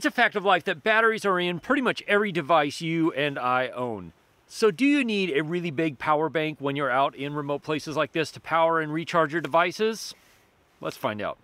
It's a fact of life that batteries are in pretty much every device you and I own. So do you need a really big power bank when you're out in remote places like this to power and recharge your devices? Let's find out.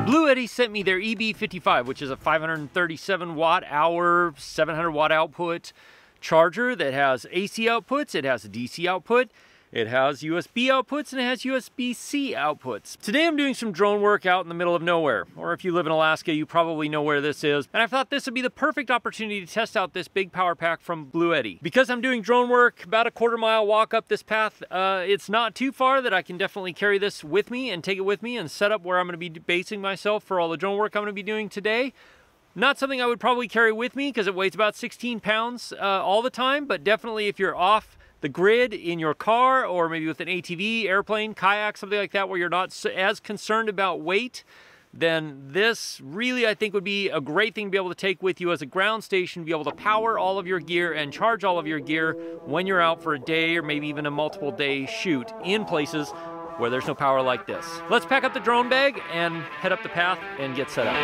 Bluetti sent me their EB55, which is a 537 watt hour, 700 watt output charger that has AC outputs, it has a DC output, it has USB outputs, and it has USB-C outputs. Today I'm doing some drone work out in the middle of nowhere, or if you live in Alaska, you probably know where this is, and I thought this would be the perfect opportunity to test out this big power pack from Bluetti. Because I'm doing drone work, about a quarter-mile walk up this path, it's not too far that I can definitely carry this with me and take it with me and set up where I'm going to be basing myself for all the drone work I'm going to be doing today. Not something I would probably carry with me because it weighs about 16 pounds all the time, but definitely if you're off the grid in your car or maybe with an ATV, airplane, kayak, something like that where you're not as concerned about weight, then this really I think would be a great thing to be able to take with you as a ground station, be able to power all of your gear and charge all of your gear when you're out for a day or maybe even a multiple day shoot in places where there's no power like this. Let's pack up the drone bag and head up the path and get set up.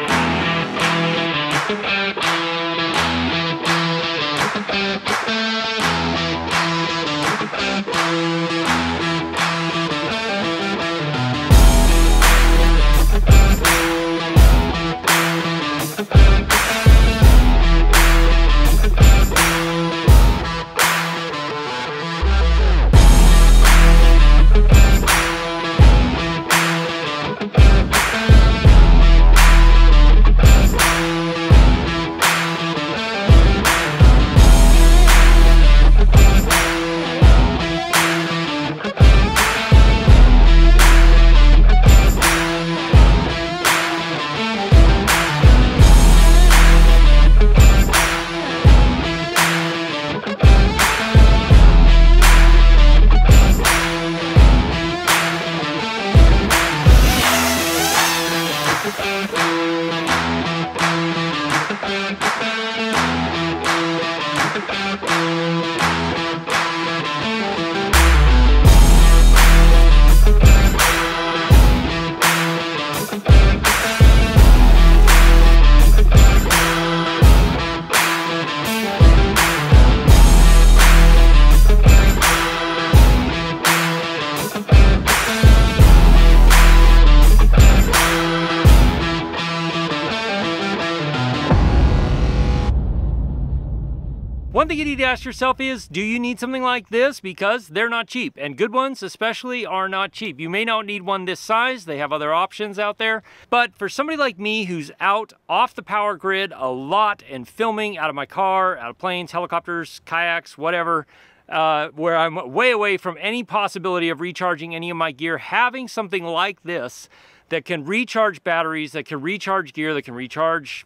One thing you need to ask yourself is, do you need something like this? Because they're not cheap, and good ones especially are not cheap. You may not need one this size, they have other options out there, but for somebody like me who's out off the power grid a lot and filming out of my car, out of planes, helicopters, kayaks, whatever, where I'm way away from any possibility of recharging any of my gear, having something like this that can recharge batteries, that can recharge gear, that can recharge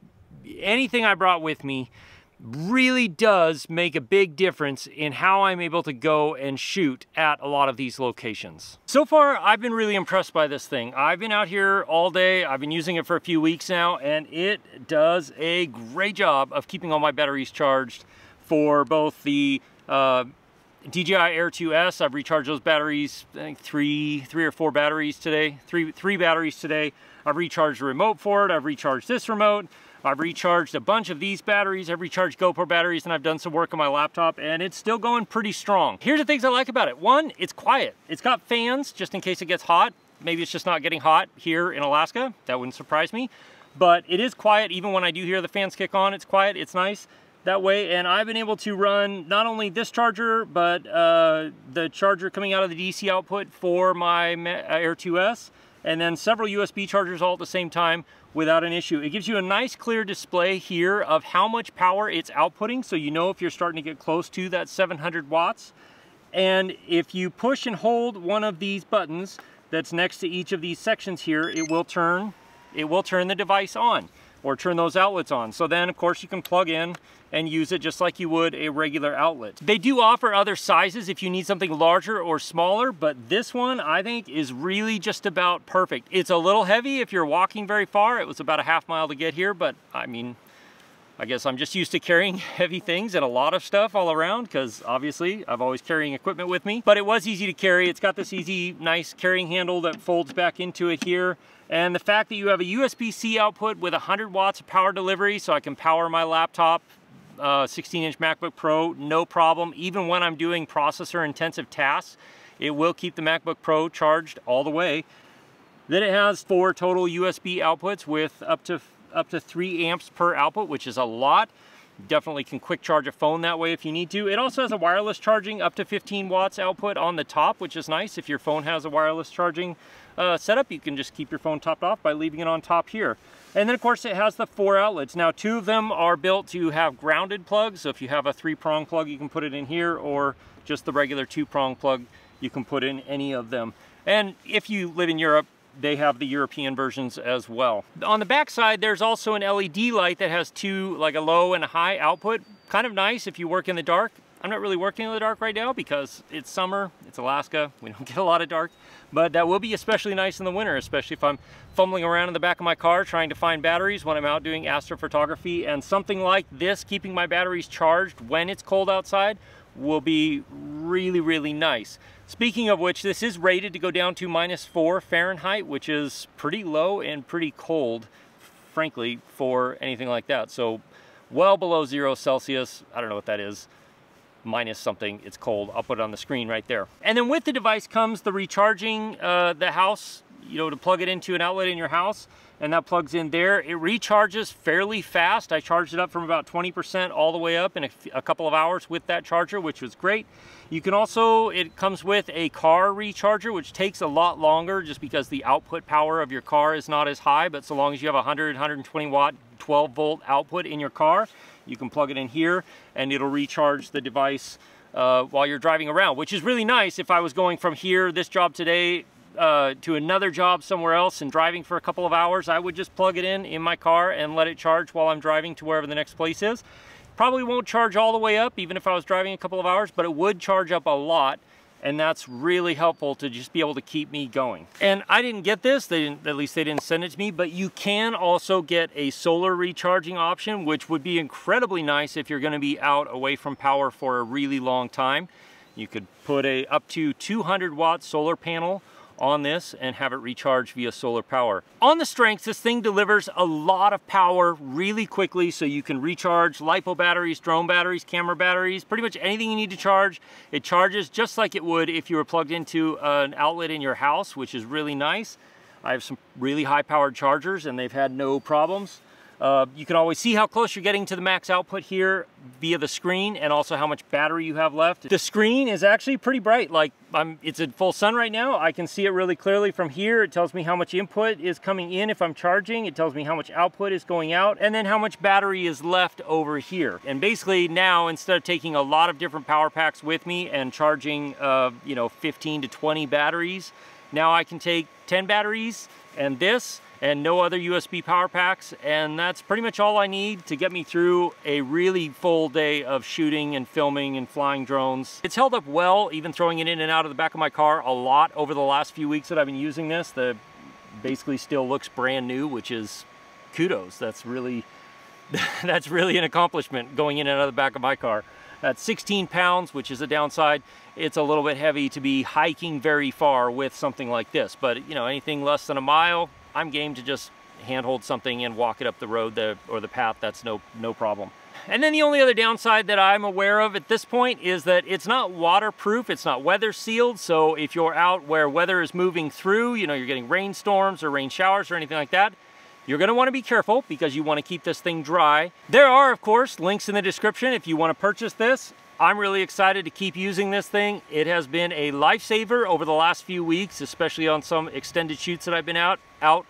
anything I brought with me, really does make a big difference in how I'm able to go and shoot at a lot of these locations. So far, I've been really impressed by this thing. I've been out here all day. I've been using it for a few weeks now, and it does a great job of keeping all my batteries charged for both the DJI Air 2S. I've recharged those batteries, I think three or four batteries today, three batteries today. I've recharged the remote for it. I've recharged this remote. I've recharged a bunch of these batteries. I've recharged GoPro batteries, and I've done some work on my laptop, and it's still going pretty strong. Here's the things I like about it. One, it's quiet. It's got fans just in case it gets hot. Maybe it's just not getting hot here in Alaska. That wouldn't surprise me. But it is quiet. Even when I do hear the fans kick on, it's quiet. It's nice that way. And I've been able to run not only this charger, but the charger coming out of the DC output for my Air 2S, and then several USB chargers all at the same time without an issue. It gives you a nice clear display here of how much power it's outputting, so you know if you're starting to get close to that 700 watts. And if you push and hold one of these buttons that's next to each of these sections here, it will turn the device on, or turn those outlets on. So then of course you can plug in and use it just like you would a regular outlet. They do offer other sizes if you need something larger or smaller, but this one I think is really just about perfect. It's a little heavy if you're walking very far. It was about a half mile to get here, but I mean, I guess I'm just used to carrying heavy things and a lot of stuff all around, because obviously I've always carrying equipment with me. But it was easy to carry. It's got this easy, nice carrying handle that folds back into it here. And the fact that you have a USB-C output with 100 watts of power delivery, so I can power my laptop, 16-inch MacBook Pro, no problem. Even when I'm doing processor-intensive tasks, it will keep the MacBook Pro charged all the way. Then it has 4 total USB outputs with up to 3 amps per output, which is a lot. Definitely can quick charge a phone that way if you need to. It also has a wireless charging up to 15 watts output on the top, which is nice. If your phone has a wireless charging setup, you can just keep your phone topped off by leaving it on top here. And then of course it has the 4 outlets. Now 2 of them are built to have grounded plugs, so if you have a 3-prong plug you can put it in here, or just the regular 2-prong plug you can put in any of them. And if you live in Europe, they have the European versions as well. On the back side, there's also an LED light that has 2, like a low and a high output. Kind of nice if you work in the dark. I'm not really working in the dark right now because it's summer, it's Alaska, we don't get a lot of dark. But that will be especially nice in the winter, especially if I'm fumbling around in the back of my car trying to find batteries when I'm out doing astrophotography. And something like this, keeping my batteries charged when it's cold outside, will be really, really nice. Speaking of which, this is rated to go down to -4 Fahrenheit, which is pretty low and pretty cold, frankly, for anything like that. So well below 0 Celsius, I don't know what that is, minus something, it's cold. I'll put it on the screen right there. And then with the device comes the recharging the house, you know, to plug it into an outlet in your house, and that plugs in there. It recharges fairly fast. I charged it up from about 20% all the way up in a couple of hours with that charger, which was great. You can also, it comes with a car recharger, which takes a lot longer just because the output power of your car is not as high, but so long as you have 120 watt, 12 volt output in your car, you can plug it in here and it'll recharge the device while you're driving around, which is really nice. If I was going from here, this job today, to another job somewhere else and driving for a couple of hours, I would just plug it in my car and let it charge while I'm driving to wherever the next place is. Probably won't charge all the way up even if I was driving a couple of hours, but it would charge up a lot, and that's really helpful to just be able to keep me going. And I didn't get this, at least they didn't send it to me, but you can also get a solar recharging option, which would be incredibly nice if you're going to be out away from power for a really long time. You could put a up to 200 watt solar panel on this and have it recharge via solar power. On the strengths, this thing delivers a lot of power really quickly, so you can recharge LiPo batteries, drone batteries, camera batteries, pretty much anything you need to charge. It charges just like it would if you were plugged into an outlet in your house, which is really nice. I have some really high powered chargers and they've had no problems. You can always see how close you're getting to the max output here via the screen, and also how much battery you have left. The screen is actually pretty bright. Like it's in full sun right now. I can see it really clearly from here. It tells me how much input is coming in if I'm charging. It tells me how much output is going out, and then how much battery is left over here. And basically now, instead of taking a lot of different power packs with me and charging, you know, 15 to 20 batteries, now I can take 10 batteries and this, and no other USB power packs, and that's pretty much all I need to get me through a really full day of shooting and filming and flying drones. It's held up well, even throwing it in and out of the back of my car a lot over the last few weeks that I've been using this. The basically still looks brand new, which is kudos. That's really an accomplishment, going in and out of the back of my car. At 16 pounds, which is a downside, it's a little bit heavy to be hiking very far with something like this. But you know, anything less than a mile, I'm game to just handhold something and walk it up the road or the path. That's no problem. And then the only other downside that I'm aware of at this point is that it's not waterproof, it's not weather sealed. So if you're out where weather is moving through, you know, you're getting rainstorms or rain showers or anything like that, you're going to want to be careful because you want to keep this thing dry. There are, of course, links in the description if you want to purchase this. I'm really excited to keep using this thing. It has been a lifesaver over the last few weeks, especially on some extended shoots that I've been out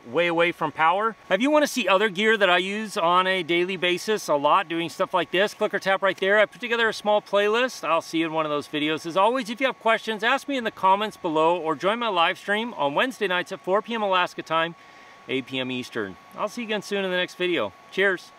way away from power. If you want to see other gear that I use on a daily basis a lot, doing stuff like this, click or tap right there. I put together a small playlist. I'll see you in one of those videos. As always, if you have questions, ask me in the comments below, or join my live stream on Wednesday nights at 4 p.m. Alaska time, 8 p.m. Eastern. I'll see you again soon in the next video. Cheers.